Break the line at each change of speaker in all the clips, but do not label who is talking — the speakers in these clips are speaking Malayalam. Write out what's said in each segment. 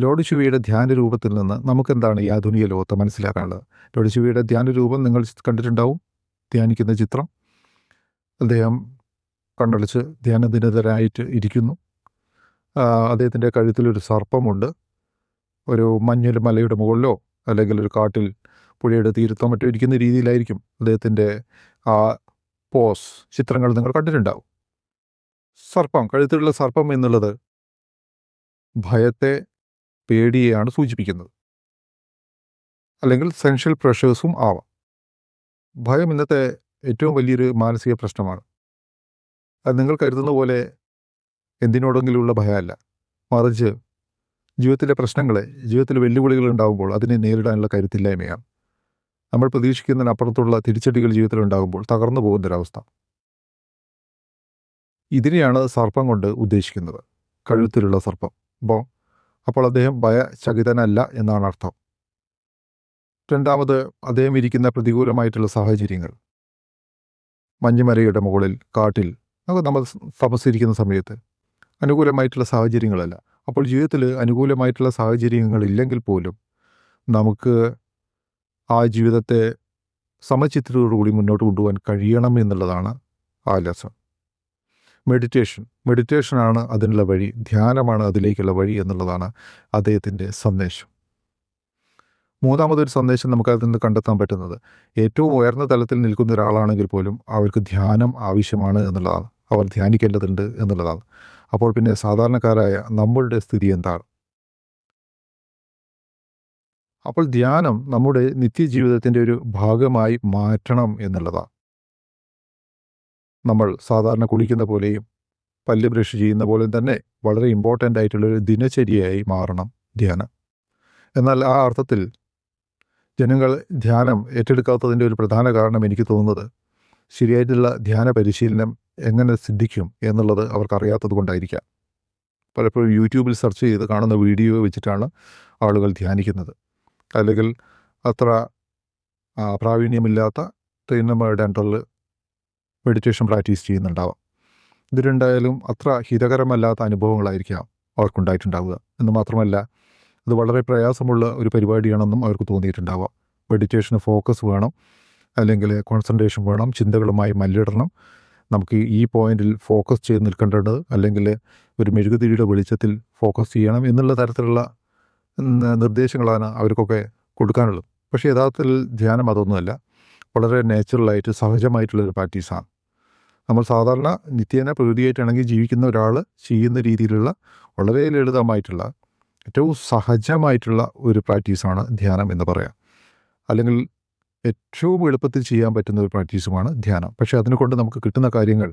ലോർഡ് ശിവയുടെ ധ്യാന രൂപത്തിൽ നിന്ന് നമുക്കെന്താണ് ഈ ആധുനിക ലോകത്തെ മനസ്സിലാക്കാനുള്ളത്? ലോർഡ് ശിവയുടെ ധ്യാന രൂപം നിങ്ങൾ കണ്ടിട്ടുണ്ടാവും. ധ്യാനിക്കുന്ന ചിത്രം. അദ്ദേഹം കണ്ണടച്ച് ധ്യാനനിരതരായിട്ട് ഇരിക്കുന്നു. അദ്ദേഹത്തിൻ്റെ കഴുത്തിലൊരു സർപ്പമുണ്ട്. ഒരു മഞ്ഞൊരു മലയുടെ മുകളിലോ അല്ലെങ്കിൽ ഒരു കാട്ടിൽ പുഴയുടെ തീരത്തോ മറ്റോ ഇരിക്കുന്ന രീതിയിലായിരിക്കും അദ്ദേഹത്തിൻ്റെ ആ പോസ് ചിത്രങ്ങൾ നിങ്ങൾ കണ്ടിട്ടുണ്ടാവും. സർപ്പം, കഴുത്തിലുള്ള സർപ്പം എന്നുള്ളത് ഭയത്തെ, പേടിയെയാണ് സൂചിപ്പിക്കുന്നത്. അല്ലെങ്കിൽ സെൻഷ്യൽ പ്രഷേഴ്സും ആവാം. ഭയം ഇന്നത്തെ ഏറ്റവും വലിയൊരു മാനസിക പ്രശ്നമാണ്. അത് നിങ്ങൾ കരുതുന്ന പോലെ എന്തിനോടെങ്കിലുള്ള ഭയമല്ല, മറിച്ച് ജീവിതത്തിലെ പ്രശ്നങ്ങളെ, ജീവിതത്തിലെ വെല്ലുവിളികൾ ഉണ്ടാകുമ്പോൾ അതിനെ നേരിടാനുള്ള കരുത്തില്ലായ്മയാണ്. നമ്മൾ പ്രതീക്ഷിക്കുന്നതിനപ്പുറത്തുള്ള തിരിച്ചടികൾ ജീവിതത്തിൽ ഉണ്ടാകുമ്പോൾ തകർന്നു പോകുന്നൊരവസ്ഥ. ഇതിനെയാണ് സർപ്പം കൊണ്ട് ഉദ്ദേശിക്കുന്നത്, കഴുത്തിലുള്ള സർപ്പം. അപ്പോൾ അദ്ദേഹം ഭയചകിതനല്ല എന്നാണ് അർത്ഥം. രണ്ടാമത്, അദ്ദേഹം ഇരിക്കുന്ന പ്രതികൂലമായിട്ടുള്ള സാഹചര്യങ്ങൾ. മഞ്ഞുമലയുടെ മുകളിൽ, കാട്ടിൽ, നമ്മൾ തപസ്സിരിക്കുന്ന സമയത്ത് അനുകൂലമായിട്ടുള്ള സാഹചര്യങ്ങളല്ല. അപ്പോൾ ജീവിതത്തിൽ അനുകൂലമായിട്ടുള്ള സാഹചര്യങ്ങളില്ലെങ്കിൽ പോലും നമുക്ക് ആ ജീവിതത്തെ സമചിത്തതയോടുകൂടി മുന്നോട്ട് കൊണ്ടുപോകാൻ കഴിയണം എന്നുള്ളതാണ് ആ ലെസൺ. മെഡിറ്റേഷനാണ് അതിനുള്ള വഴി, ധ്യാനമാണ് അതിലേക്കുള്ള വഴി എന്നുള്ളതാണ് അദ്ദേഹത്തിൻ്റെ സന്ദേശം. മൂന്നാമതൊരു സന്ദേശം നമുക്ക് അതിൽ നിന്ന് കണ്ടെത്താൻ പറ്റുന്നത്, ഏറ്റവും ഉയർന്ന തലത്തിൽ നിൽക്കുന്ന ഒരാളാണെങ്കിൽ പോലും അവർക്ക് ധ്യാനം ആവശ്യമാണ് എന്നുള്ളതാണ്. അവർ ധ്യാനിക്കേണ്ടതുണ്ട് എന്നുള്ളതാണ്. അപ്പോൾ പിന്നെ സാധാരണക്കാരായ നമ്മളുടെ സ്ഥിതി എന്താണ്? അപ്പോൾ ധ്യാനം നമ്മുടെ നിത്യജീവിതത്തിൻ്റെ ഒരു ഭാഗമായി മാറ്റണം എന്നുള്ളതാണ്. നമ്മൾ സാധാരണ കുളിക്കുന്ന പോലെയും പല്ല് ബ്രഷ് ചെയ്യുന്ന പോലെ തന്നെ വളരെ ഇമ്പോർട്ടൻ്റ് ആയിട്ടുള്ളൊരു ദിനചര്യയായി മാറണം ധ്യാനം. എന്നാൽ ആ അർത്ഥത്തിൽ ജനങ്ങൾ ധ്യാനം ഏറ്റെടുക്കാത്തതിൻ്റെ ഒരു പ്രധാന കാരണം എനിക്ക് തോന്നുന്നത്, ശരിയായിട്ടുള്ള ധ്യാന പരിശീലനം എങ്ങനെ സിദ്ധിക്കും എന്നുള്ളത് അവർക്കറിയാത്തത് കൊണ്ടായിരിക്കാം. പലപ്പോഴും യൂട്യൂബിൽ സെർച്ച് ചെയ്ത് കാണുന്ന വീഡിയോ വെച്ചിട്ടാണ് ആളുകൾ ധ്യാനിക്കുന്നത്. അല്ലെങ്കിൽ അത്ര പ്രാവീണ്യമില്ലാത്ത ട്രെയിനർമാരുടെ അണ്ടറിൽ മെഡിറ്റേഷൻ പ്രാക്ടീസ് ചെയ്യുന്നുണ്ടാവാം. ഇത് രണ്ടായാലും അത്ര ഹിതകരമല്ലാത്ത അനുഭവങ്ങളായിരിക്കാം അവർക്കുണ്ടായിട്ടുണ്ടാവുക. എന്ന് മാത്രമല്ല, അത് വളരെ പ്രയാസമുള്ള ഒരു പരിപാടിയാണെന്നും അവർക്ക് തോന്നിയിട്ടുണ്ടാവാം. മെഡിറ്റേഷന് ഫോക്കസ് വേണം, അല്ലെങ്കിൽ കോൺസെൻട്രേഷൻ വേണം, ചിന്തകളുമായി മല്ലിടണം, നമുക്ക് ഈ പോയിന്റിൽ ഫോക്കസ് ചെയ്ത് നിൽക്കേണ്ടത്, അല്ലെങ്കിൽ ഒരു മെഴുകുതിരിയുടെ വെളിച്ചത്തിൽ ഫോക്കസ് ചെയ്യണം എന്നുള്ള തരത്തിലുള്ള നിർദ്ദേശങ്ങളാണ് അവർക്കൊക്കെ കൊടുക്കാനുള്ളത്. പക്ഷേ യഥാർത്ഥത്തിൽ ധ്യാനം അതൊന്നുമല്ല. വളരെ നാച്ചുറലായിട്ട് സഹജമായിട്ടുള്ളൊരു പ്രാക്ടീസാണ്. നമ്മൾ സാധാരണ നിത്യേന പ്രകൃതിയായിട്ടാണെങ്കിൽ ജീവിക്കുന്ന ഒരാൾ ചെയ്യുന്ന രീതിയിലുള്ള വളരെ ലളിതമായിട്ടുള്ള ഏറ്റവും സഹജമായിട്ടുള്ള ഒരു പ്രാക്ടീസാണ് ധ്യാനം എന്ന് പറയാം. അല്ലെങ്കിൽ ഏറ്റവും എളുപ്പത്തിൽ ചെയ്യാൻ പറ്റുന്ന ഒരു പ്രാക്ടീസുമാണ് ധ്യാനം. പക്ഷേ അതിനെ കൊണ്ട് നമുക്ക് കിട്ടുന്ന കാര്യങ്ങൾ,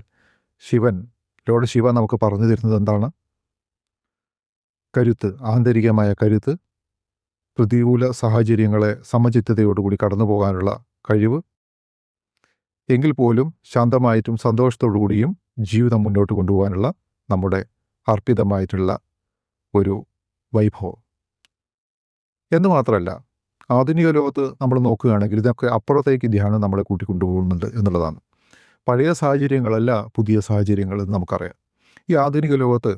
ലോർഡ് ശിവ നമുക്ക് പറഞ്ഞു തരുന്നത് എന്താണ്? കരുത്ത്, ആന്തരികമായ കരുത്ത്, പ്രതികൂല സാഹചര്യങ്ങളെ സമചിത്തതയോടുകൂടി കടന്നു പോകാനുള്ള കഴിവ്, എങ്കിൽ പോലും ശാന്തമായിട്ടും സന്തോഷത്തോടു കൂടിയും ജീവിതം മുന്നോട്ട് കൊണ്ടുപോകാനുള്ള നമ്മുടെ അർപ്പിതമായിട്ടുള്ള ഒരു വൈഭവം. എന്ന് മാത്രമല്ല, ആധുനിക ലോകത്ത് നമ്മൾ നോക്കുകയാണെങ്കിൽ ഇതൊക്കെ അപ്പുറത്തേക്ക് ധ്യാനം നമ്മളെ കൂട്ടിക്കൊണ്ടുപോകുന്നുണ്ട് എന്നുള്ളതാണ്. പഴയ സാഹചര്യങ്ങളല്ല പുതിയ സാഹചര്യങ്ങൾ എന്ന് നമുക്കറിയാം. ഈ ആധുനിക ലോകത്ത്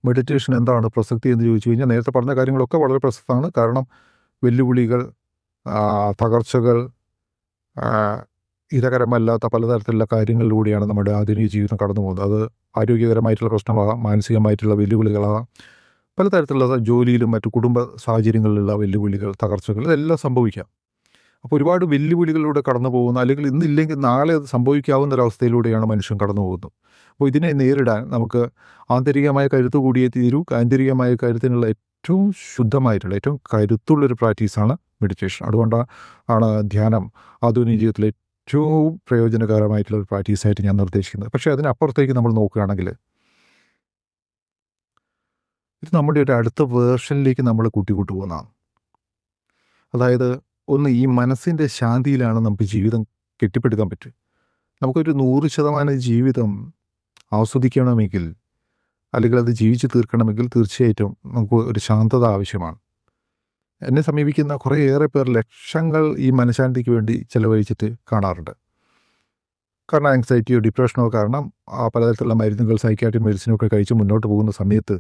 മെഡിറ്റേഷൻ എന്താണ് പ്രസക്തി എന്ന് ചോദിച്ചു കഴിഞ്ഞാൽ, നേരത്തെ പറഞ്ഞ കാര്യങ്ങളൊക്കെ വളരെ പ്രസക്തമാണ്. കാരണം വെല്ലുവിളികൾ, തകർച്ചകൾ, ഹിതകരമല്ലാത്ത പലതരത്തിലുള്ള കാര്യങ്ങളിലൂടെയാണ് നമ്മുടെ ആധുനിക ജീവിതം കടന്നു പോകുന്നത്. അത് ആരോഗ്യകരമായിട്ടുള്ള പ്രശ്നമാകാം, മാനസികമായിട്ടുള്ള വെല്ലുവിളികളാകാം, പലതരത്തിലുള്ള ജോലിയിലും മറ്റു കുടുംബ സാഹചര്യങ്ങളിലുള്ള വെല്ലുവിളികൾ, തകർച്ചകൾ, ഇതെല്ലാം സംഭവിക്കാം. അപ്പോൾ ഒരുപാട് വെല്ലുവിളികളിലൂടെ കടന്നു പോകുന്ന, അല്ലെങ്കിൽ ഇന്നില്ലെങ്കിൽ നാളെ അത് സംഭവിക്കാവുന്ന ഒരവസ്ഥയിലൂടെയാണ് മനുഷ്യൻ കടന്നു പോകുന്നത്. അപ്പോൾ ഇതിനെ നേരിടാൻ നമുക്ക് ആന്തരികമായ കരുത്ത് കൂടിയേ തീരൂ. ആന്തരികമായ കരുത്തിനുള്ള ഏറ്റവും ശുദ്ധമായിട്ടുള്ള, ഏറ്റവും കരുത്തുള്ളൊരു പ്രാക്ടീസാണ് മെഡിറ്റേഷൻ. അതുകൊണ്ടാണ് ധ്യാനം ആധുനിക ജീവിതത്തിലെ ഏറ്റവും പ്രയോജനകരമായിട്ടുള്ള ഒരു പ്രാക്ടീസായിട്ട് ഞാൻ നിർദ്ദേശിക്കുന്നത്. പക്ഷേ അതിനപ്പുറത്തേക്ക് നമ്മൾ നോക്കുകയാണെങ്കിൽ ഇത് നമ്മുടെ ഒരു അടുത്ത വേർഷനിലേക്ക് നമ്മൾ കൂട്ടിക്കൊണ്ടുപോകുന്നതാണ്. അതായത്, ഒന്ന്, ഈ മനസ്സിൻ്റെ ശാന്തിയിലാണ് നമുക്ക് ജീവിതം കെട്ടിപ്പടുക്കാൻ പറ്റും. നമുക്കൊരു 100% ജീവിതം ആസ്വദിക്കണമെങ്കിൽ, അല്ലെങ്കിൽ അത് ജീവിച്ച് തീർക്കണമെങ്കിൽ തീർച്ചയായിട്ടും നമുക്ക് ഒരു ശാന്തത ആവശ്യമാണ്. എന്നെ സമീപിക്കുന്ന കുറേയേറെ പേർ ലക്ഷങ്ങൾ ഈ മനഃശാന്തിക്ക് വേണ്ടി ചിലവഴിച്ചിട്ട് കാണാറുണ്ട്. കാരണം ആങ്സൈറ്റിയോ ഡിപ്രഷനോ കാരണം പലതരത്തിലുള്ള മരുന്നുകൾ, സൈക്യാട്രിക് മെഡിസിനൊക്കെ കഴിച്ച് മുന്നോട്ട് പോകുന്ന സമയത്ത്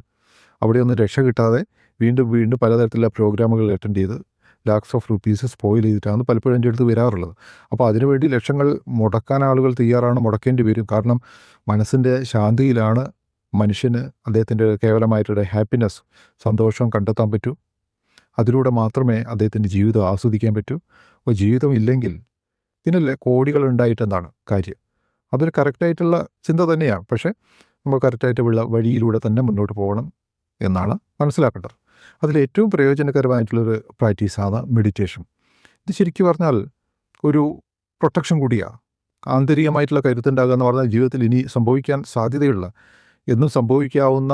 അവിടെയൊന്നും രക്ഷ കിട്ടാതെ വീണ്ടും വീണ്ടും പലതരത്തിലുള്ള പ്രോഗ്രാമുകൾ അറ്റൻഡ് ചെയ്ത് ലാക്സ് ഓഫ് റുപ്പീസ് സ്പോയിൽ ചെയ്തിട്ടാണ് പലപ്പോഴും എൻ്റെ അടുത്ത് വരാറുള്ളത്. അപ്പോൾ അതിനുവേണ്ടി ലക്ഷങ്ങൾ മുടക്കാൻ ആളുകൾ തയ്യാറാണ്, മുടക്കേണ്ടി വരും. കാരണം മനസ്സിൻ്റെ ശാന്തിയിലാണ് മനുഷ്യന് അദ്ദേഹത്തിൻ്റെ കേവലമായിട്ടുള്ള ഹാപ്പിനെസ്, സന്തോഷം കണ്ടെത്താൻ പറ്റൂ. അതിലൂടെ മാത്രമേ അദ്ദേഹത്തിൻ്റെ ജീവിതം ആസ്വദിക്കാൻ പറ്റൂ. അപ്പോൾ ജീവിതം ഇല്ലെങ്കിൽ പിന്നല്ലേ കോടികൾ ഉണ്ടായിട്ടെന്താണ് കാര്യം? അതൊരു കറക്റ്റായിട്ടുള്ള ചിന്ത തന്നെയാണ്. പക്ഷേ നമ്മൾ കറക്റ്റായിട്ടുള്ള വഴിയിലൂടെ തന്നെ മുന്നോട്ട് പോകണം എന്നാണ് മനസ്സിലാക്കേണ്ടത്. അതിലേറ്റവും പ്രയോജനകരമായിട്ടുള്ളൊരു പ്രാക്ടീസാണ് മെഡിറ്റേഷൻ. ഇത് ശരിക്കും പറഞ്ഞാൽ ഒരു പ്രൊട്ടക്ഷൻ കൂടിയാണ്. ആന്തരികമായിട്ടുള്ള കരുത്തുണ്ടാകുക എന്ന് പറഞ്ഞാൽ ജീവിതത്തിൽ ഇനി സംഭവിക്കാൻ സാധ്യതയുള്ള, എന്നും സംഭവിക്കാവുന്ന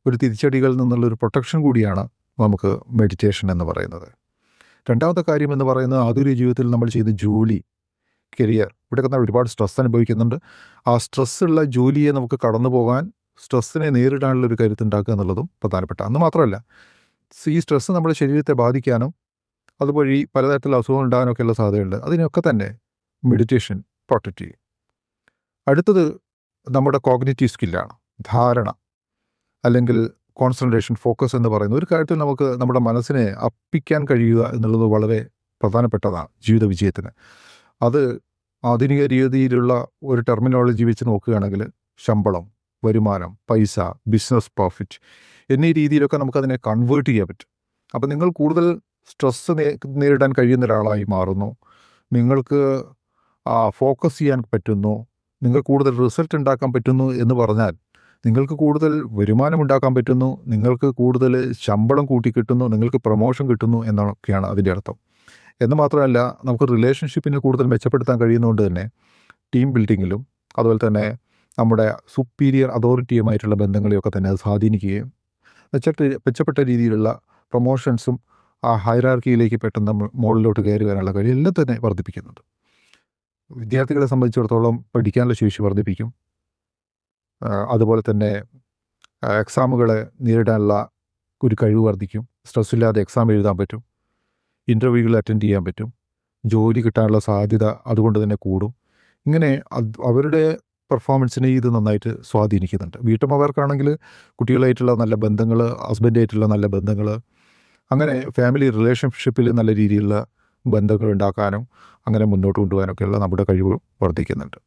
ഒരു തിരിച്ചടികളിൽ നിന്നുള്ളൊരു പ്രൊട്ടക്ഷൻ കൂടിയാണ് നമുക്ക് മെഡിറ്റേഷൻ എന്ന് പറയുന്നത്. രണ്ടാമത്തെ കാര്യം എന്ന് പറയുന്നത് ആധുനിക ജീവിതത്തിൽ നമ്മൾ ചെയ്യുന്ന ജോലി, കരിയർ, ഇവിടെയൊക്കെ നമ്മൾ ഒരുപാട് സ്ട്രെസ് അനുഭവിക്കുന്നുണ്ട്. ആ സ്ട്രെസ്സുള്ള ജോലിയെ നമുക്ക് കടന്നു പോകാൻ, സ്ട്രെസ്സിനെ നേരിടാനുള്ളൊരു കരുത്തുണ്ടാക്കുക എന്നുള്ളതും പ്രധാനപ്പെട്ട. അന്ന് മാത്രമല്ല, ഈ സ്ട്രെസ്സ് നമ്മുടെ ശരീരത്തെ ബാധിക്കാനും അതുവഴി പലതരത്തിലുള്ള അസുഖങ്ങൾ ഉണ്ടാകാനൊക്കെയുള്ള സാധ്യതയുണ്ട്. അതിനൊക്കെ തന്നെ മെഡിറ്റേഷൻ പ്രൊട്ടക്റ്റ് ചെയ്യും. അടുത്തത് നമ്മുടെ കോഗ്നിറ്റീവ് സ്കില്ലാണ്. ധാരണ അല്ലെങ്കിൽ കോൺസെൻട്രേഷൻ, ഫോക്കസ് എന്ന് പറയുന്ന ഒരു കാര്യത്തിൽ നമുക്ക് നമ്മുടെ മനസ്സിനെ അർപ്പിക്കാൻ കഴിയുക എന്നുള്ളത് വളരെ പ്രധാനപ്പെട്ടതാണ് ജീവിത വിജയത്തിന്. അത് ആധുനിക രീതിയിലുള്ള ഒരു ടെർമിനോളജി വെച്ച് നോക്കുകയാണെങ്കിൽ ശമ്പളം, വരുമാനം, പൈസ, ബിസിനസ് പ്രോഫിറ്റ് എന്നീ രീതിയിലൊക്കെ നമുക്കതിനെ കൺവേർട്ട് ചെയ്യാൻ പറ്റും. അപ്പോൾ നിങ്ങൾ കൂടുതൽ സ്ട്രെസ്സ് നേരിടാൻ കഴിയുന്ന ഒരാളായി മാറുന്നു. നിങ്ങൾക്ക് ഫോക്കസ് ചെയ്യാൻ പറ്റുന്നു. നിങ്ങൾക്ക് കൂടുതൽ റിസൾട്ട് ഉണ്ടാക്കാൻ പറ്റുന്നു എന്ന് പറഞ്ഞാൽ നിങ്ങൾക്ക് കൂടുതൽ വരുമാനം ഉണ്ടാക്കാൻ പറ്റുന്നു, നിങ്ങൾക്ക് കൂടുതൽ ശമ്പളം കൂട്ടിക്കിട്ടുന്നു, നിങ്ങൾക്ക് പ്രൊമോഷൻ കിട്ടുന്നു എന്നൊക്കെയാണ് അതിൻ്റെ അർത്ഥം. എന്ന് മാത്രമല്ല, നമുക്ക് റിലേഷൻഷിപ്പിനെ കൂടുതൽ മെച്ചപ്പെടുത്താൻ കഴിയുന്നതുകൊണ്ട് തന്നെ ടീം ബിൽഡിങ്ങിലും അതുപോലെ തന്നെ നമ്മുടെ സുപ്പീരിയർ അതോറിറ്റിയുമായിട്ടുള്ള ബന്ധങ്ങളെയൊക്കെ തന്നെ അത് സ്വാധീനിക്കുകയും മെച്ചപ്പെട്ട രീതിയിലുള്ള പ്രൊമോഷൻസും ആ ഹൈറാർക്കിയിലേക്ക് പെട്ടെന്ന് മുകളിലോട്ട് കയറി വരാനുള്ള കഴിവ് എല്ലാം തന്നെ വർദ്ധിപ്പിക്കുന്നുണ്ട്. വിദ്യാർത്ഥികളെ സംബന്ധിച്ചിടത്തോളം പഠിക്കാനുള്ള ശേഷി വർദ്ധിപ്പിക്കും. അതുപോലെ തന്നെ എക്സാമുകളെ നേരിടാനുള്ള ഒരു കഴിവ് വർദ്ധിക്കും. സ്ട്രെസ്സില്ലാതെ എക്സാം എഴുതാൻ പറ്റും. ഇൻ്റർവ്യൂകൾ അറ്റൻഡ് ചെയ്യാൻ പറ്റും. ജോലി കിട്ടാനുള്ള സാധ്യത അതുകൊണ്ട് തന്നെ കൂടും. ഇങ്ങനെ അവരുടെ പെർഫോമൻസിനെ ഇത് നന്നായിട്ട് സ്വാധീനിക്കുന്നുണ്ട്. വീട്ടമ്മമാർക്കാണെങ്കിൽ കുട്ടികളായിട്ടുള്ള നല്ല ബന്ധങ്ങൾ, ഹസ്ബൻഡായിട്ടുള്ള നല്ല ബന്ധങ്ങൾ, അങ്ങനെ ഫാമിലി റിലേഷൻഷിപ്പിൽ നല്ല രീതിയിലുള്ള ബന്ധങ്ങൾ ഉണ്ടാക്കാനും അങ്ങനെ മുന്നോട്ട് കൊണ്ടുപോകാനൊക്കെയുള്ള നമ്മുടെ കഴിവ് വർദ്ധിക്കുന്നുണ്ട്.